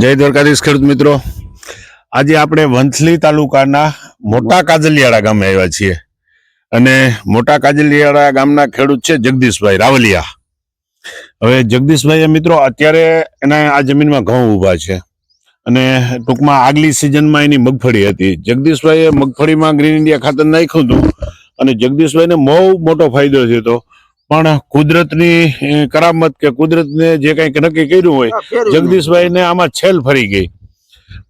જય દ્વારકાધીશ ખેડૂત મિત્રો, આજે આપણે વંથલી તાલુકાના મોટા કાજલિયાળા ગામે આવ્યા છીએ અને મોટા કાજલિયાળા ગામના ખેડૂત છે જગદીશભાઈ રાવલિયા. હવે જગદીશભાઈ મિત્રો અત્યારે એના આ જમીનમાં ઘઉં ઊભા છે અને ટૂંકમાં આગલી સિઝનમાં એની મગફળી હતી. જગદીશભાઈએ મગફળીમાં ગ્રીન ઇન્ડિયા ખાતર નાખ્યું હતું અને જગદીશભાઈને બહુ મોટો ફાયદો થયો. પણ કુદરતની કરામત કે કુદરતને જે કંઈક નક્કી કર્યું હોય, જગદીશભાઈને આમાં છેલ ફરી ગઈ.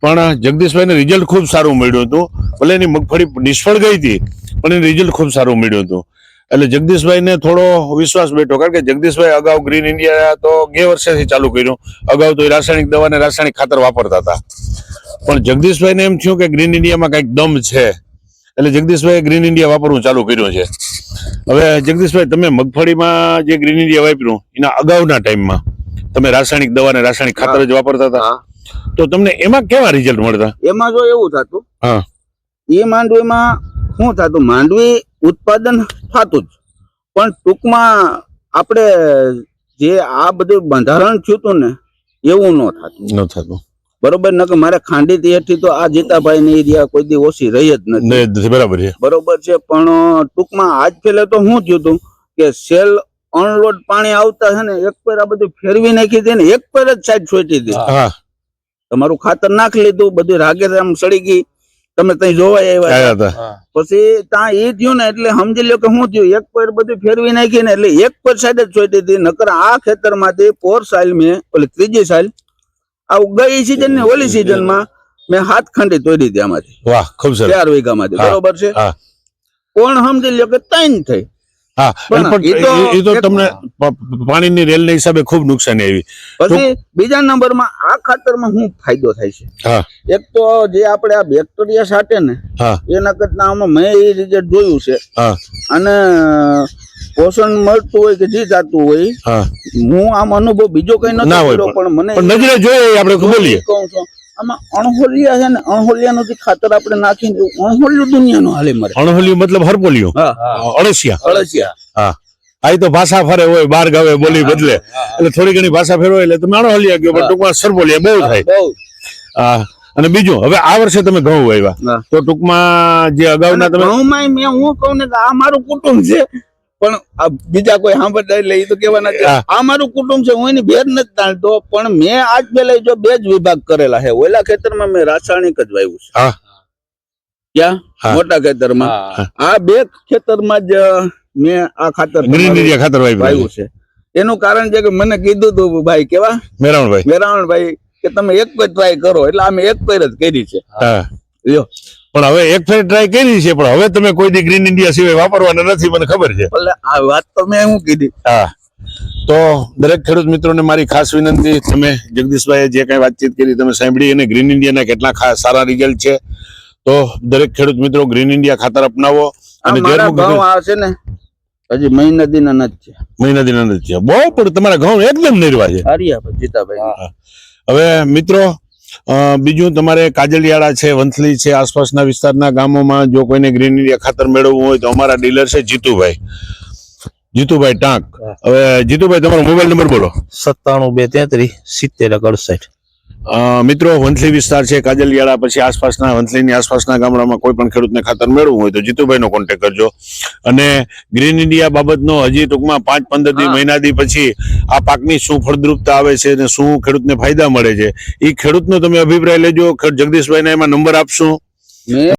પણ જગદીશભાઈને રિઝલ્ટ ખૂબ સારું મળ્યું હતું. ભલે એની મગફળી નિષ્ફળ ગઈ હતી પણ એનું રિઝલ્ટ ખૂબ સારું મળ્યું હતું. એટલે જગદીશભાઈને થોડો વિશ્વાસ બેઠો, કારણ કે જગદીશભાઈ અગાઉ ગ્રીન ઇન્ડિયા તો ગે વર્ષેથી ચાલુ કર્યું. અગાઉ તો રાસાયણિક દવા અને રાસાયણિક ખાતર વાપરતા હતા. પણ જગદીશભાઈને એમ થયું કે ગ્રીન ઇન્ડિયામાં કંઈક દમ છે, એટલે જગદીશભાઈએ ગ્રીન ઇન્ડિયા વાપરવું ચાલુ કર્યું છે. હવે જગદીશભાઈ, તમે મગફળીમાં જે ગ્રીન ઇન્ડિયા વાપર્યું એના અગાઉના ટાઈમમાં તમે રાસાયણિક દવા અને રાસાયણિક ખાતર જ વાપરતા હતા, તો તમને એમાં કેવા રિઝલ્ટ મળતા? એમાં જો એવું થતું, એ માંડવીમાં શું થતું, માંડવી ઉત્પાદન થતું જ, પણ ટૂંકમાં આપણે જે આ બધું બંધારણ થયું હતું ને એવું ન થતું. બરોબર ને? કે મારે ખાંડી થી તો આ જીતાભાઈ ની એરિયા કોઈ દી ઓછી રહી જ નથી. બરાબર છે, બરોબર છે. પણ ટૂંકમાં આજ પેલે તો શું થયું હતું કે સેલ અનલોડ પાણી આવતા છે ને એક પર આ બધું ફેરવી નાખી દે ને એક પર જ સાઈડ છોટી દે. તમારું ખાતર નાખી લીધું, બધું રાગે આમ સડી ગઈ, તમે ત્યાં જોવા આવ્યા હતા. પછી ત્યાં એ થયું ને એટલે સમજી લો કે શું થયું, એક પર બધું ફેરવી નાખી ને એટલે એક પર સાઈડ જ છોટી હતી. નકર આ ખેતર માંથી પોર સાઈલ મેં ઓલી ત્રીજી સાઈલ ગઈ સીઝન ને ઓલી સીઝન માં મેં હાથ ખંડી તોડી હતી આમાંથી. વાહ, ખૂબ સરસ. 4 વીઘામાંથી. બરોબર છે. કોણ સમજી લ્યો કે 3 થઈ. એ તો તમને પાણીની રેલ ના હિસાબે ખૂબ નુકસાની આવી. પછી બીજા નંબરમાં આ ખાતરમાં શું ફાયદો થાય છે, એક તો જે આપણે આ બેક્ટેરિયા સાટે ને એના કરતા આમાં મેં એ રિઝલ્ટ જોયું છે. અને પોષણ મળતું હોય કે જે જાતું હોય, હું આમ અનુભવ બીજો કઈ નથી કર્યો, પણ મને નજરે જોઈએ આપણે બોલીએ કહું છું. આમાં અણહોલિયા છે ને, અણહોલિયા નું ખાતર આપણે નાખીને અણહોલિયું દુનિયા નું હાલે મરે. અણહોલિયું મતલબ હરપોલિયું, અળસિયા. હા, આ તો ભાષા ફરે હોય, બાર ગાવે બોલી બદલે એટલે થોડી ઘણી ભાષા ફેરવો એટલે તમે અણહોલિયા ગયો, પણ ટૂંકમાં સરપોલિયા બહુ થાય. અને બીજું, હવે આ વર્ષે તમે ઘઉં વાવ્યા તો ટૂંકમાં જે અગાઉના તમે ઘઉંમાં મેં હું કહું ને આ મારું કુટુંબ છે, પણ બીજા કોઈ સાંભળતા એટલે એ તો કેવાના આ મારું કુટુંબ છે, હું એની ભેદ નથી જાણતો. પણ મેં આજ પેલા જો 2 જ વિભાગ કરેલા છે. ઓલા ખેતરમાં મેં રાસાયણિક જ વાવ્યું છે, ક્યાં મોટા ખેતરમાં. આ 2 ખેતરમાં જ મેં આ ખાતર ગ્રીન ઇન્ડિયા ખાતર વાવ્યું છે. એનું કારણ છે કે મને કીધું તું ભાઈ, કેવા મેરાવણભાઈ કે તમે એક પર ટ્રાય કરો, એટલે અમે એક પર જ કરી છે. પણ હવે એક ફેર ટ્રાય કરી છે, પણ હવે તમે કોઈ દી ગ્રીન ઇન્ડિયા સિવાય વાપરવાના નથી, મને ખબર છે. આ વાત તો મેં શું કીધી. તો દરેક ખેડૂત મિત્રોને મારી ખાસ વિનંતી, તમે જગદીશભાઈએ જે કઈ વાતચીત કરી તમે સાંભળી, અને ગ્રીન ઇન્ડિયાના કેટલા સારા રિઝલ્ટ છે, તો દરેક ખેડૂત મિત્રો ગ્રીન ઇન્ડિયા ખાતર અપનાવો. અને ઘઉં આવશે ને હજી મહિના દિના નથી છે, બહુ પણ તમારા ઘઉં એકદમ નિર્વા છે. જીતાભાઈ, હવે મિત્રો બીજું, તમારે કાજલિયાળા છે, વંથલી છે, આસપાસના વિસ્તારના ગામોમાં જો કોઈને ગ્રીન ઇન્ડિયા ખાતર મેળવવું હોય તો અમારા ડીલર છે જીતુભાઈ ટાંક. હવે જીતુભાઈ, તમારો મોબાઈલ નંબર બોલો. 97 233 70 68. મિત્રો, વંથલી વિસ્તાર છે, કાજલિયાળા, પછી આસપાસના વંથલીની આસપાસના ગામડામાં કોઈ પણ ખેડૂતને ખાતર મેળવવું હોય તો જીતુભાઈનો કોન્ટેક્ટ કરજો. અને ગ્રીન ઇન્ડિયા બાબતનો હજી ટૂંકમાં 5-15 મહિનાથી પછી આ પાકની શું ફળદ્રુપતા આવે છે અને શું ખેડૂતને ફાયદા મળે છે, એ ખેડૂતનો તમે અભિપ્રાય લેજો. જગદીશભાઈને એમાં નંબર આપશું.